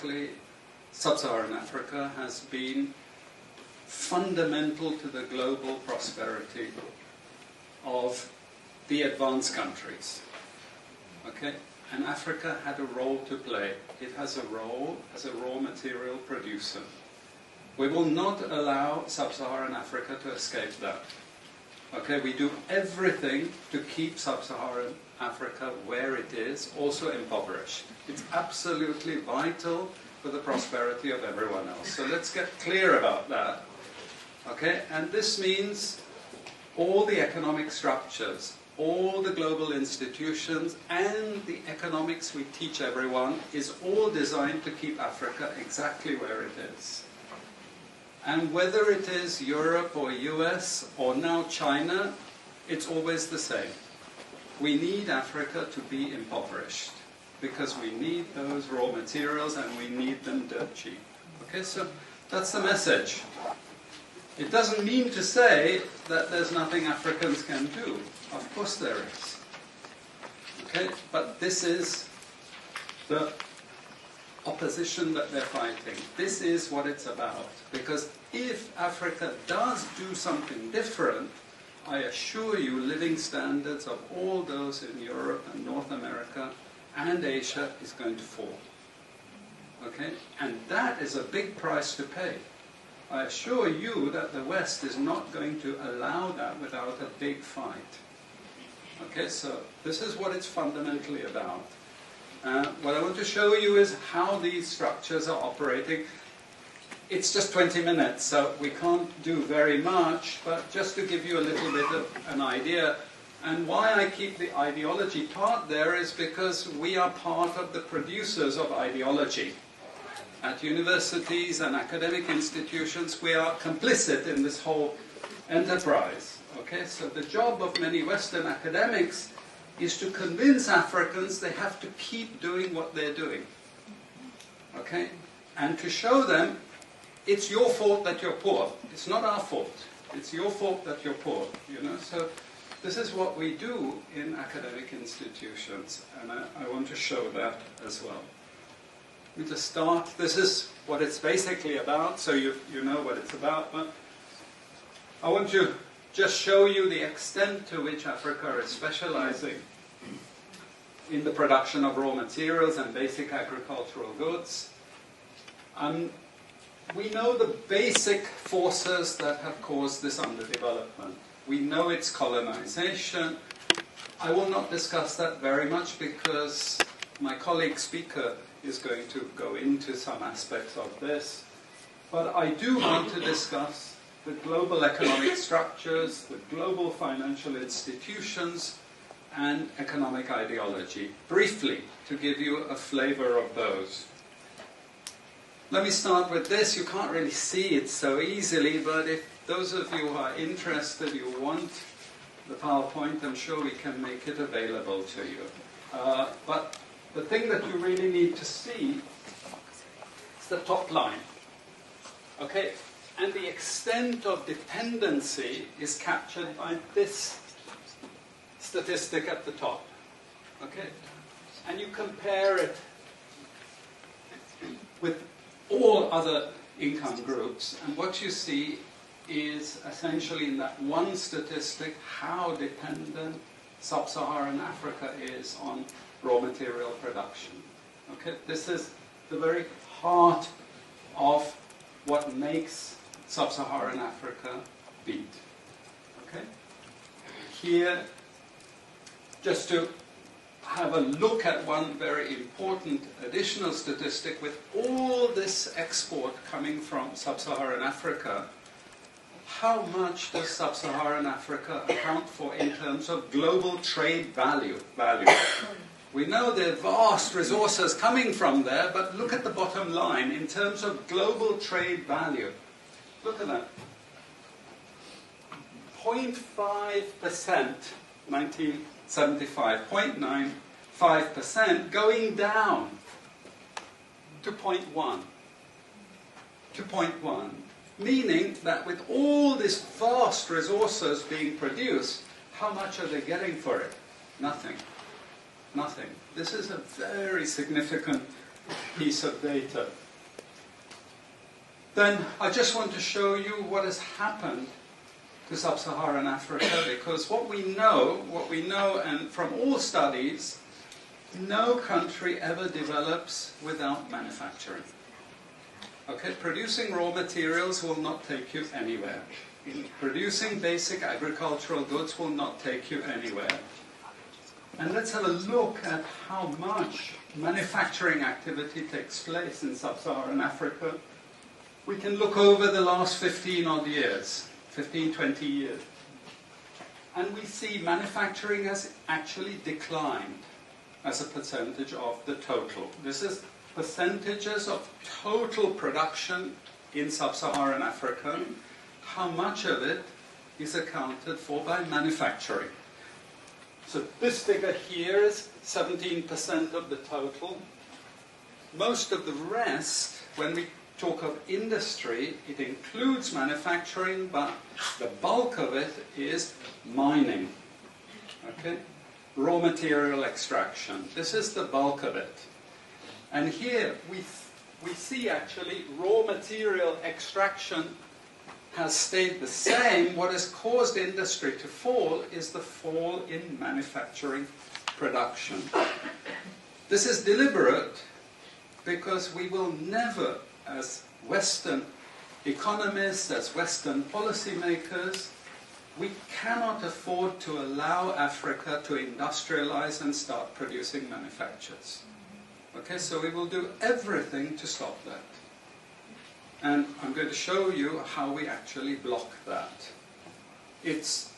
historically, sub-Saharan Africa has been fundamental to the global prosperity of the advanced countries. Okay? And Africa had a role to play. It has a role as a raw material producer. We will not allow sub-Saharan Africa to escape that. Okay, we do everything to keep sub-Saharan Africa where it is, also impoverished. It's absolutely vital for the prosperity of everyone else. So let's get clear about that. Okay, and this means all the economic structures, all the global institutions, and the economics we teach everyone is all designed to keep Africa exactly where it is. And whether it is Europe or US or now China, it's always the same. We need Africa to be impoverished because we need those raw materials and we need them dirt cheap. Okay, so that's the message. It doesn't mean to say that there's nothing Africans can do. Of course there is. Okay, but this is the opposition that they're fighting. This is what it's about. Because if Africa does do something different, I assure you living standards of all those in Europe and North America and Asia is going to fall. Okay? And that is a big price to pay. I assure you that the West is not going to allow that without a big fight. Okay, so this is what it's fundamentally about. What I want to show you is how these structures are operating. It's just 20 minutes, so we can't do very much, but just to give you a little bit of an idea. And why I keep the ideology part there is because we are part of the producers of ideology. At universities and academic institutions, we are complicit in this whole enterprise. Okay, so the job of many Western academics is to convince Africans they have to keep doing what they're doing. Okay? And to show them it's your fault that you're poor. It's not our fault. It's your fault that you're poor. You know? So this is what we do in academic institutions, and I want to show that as well. Let me just start. This is what it's basically about, so you know what it's about. But I want to just show you the extent to which Africa is specializing in the production of raw materials and basic agricultural goods. We know the basic forces that have caused this underdevelopment. We know it's colonization. I will not discuss that very much because my colleague speaker is going to go into some aspects of this. But I do want to discuss the global economic structures, the global financial institutions, and economic ideology, briefly, to give you a flavor of those. Let me start with this. You can't really see it so easily, but if those of you who are interested, you want the PowerPoint, I'm sure we can make it available to you. But the thing that you really need to see is the top line. Okay? And the extent of dependency is captured by this statistic at the top. Okay? And you compare it with all other income groups, and what you see is essentially in that one statistic how dependent sub-Saharan Africa is on raw material production. Okay? This is the very heart of what makes sub-Saharan Africa beat. Okay? Here, just to have a look at one very important additional statistic, with all this export coming from sub-Saharan Africa, how much does sub-Saharan Africa account for in terms of global trade value? We know there are vast resources coming from there, but look at the bottom line in terms of global trade value. Look at that. 0.5%, 1975, 0.95%, going down to 0.1. To 0.1. Meaning that with all these vast resources being produced, how much are they getting for it? Nothing. Nothing. This is a very significant piece of data. Then I just want to show you what has happened to sub-Saharan Africa, because what we know, and from all studies, no country ever develops without manufacturing. Okay, producing raw materials will not take you anywhere. Producing basic agricultural goods will not take you anywhere. And let's have a look at how much manufacturing activity takes place in sub-Saharan Africa. We can look over the last 15 odd years, 15, 20 years. And we see manufacturing has actually declined as a percentage of the total. This is percentages of total production in sub-Saharan Africa. How much of it is accounted for by manufacturing? So this figure here is 17% of the total. Most of the rest, when we talk of industry, it includes manufacturing, but the bulk of it is mining. Okay? Raw material extraction. This is the bulk of it. And here we see actually raw material extraction has stayed the same. What has caused industry to fall is the fall in manufacturing production. This is deliberate because we will never, as Western economists, as Western policymakers, we cannot afford to allow Africa to industrialize and start producing manufactures. Okay, so we will do everything to stop that. And I'm going to show you how we actually block that. It's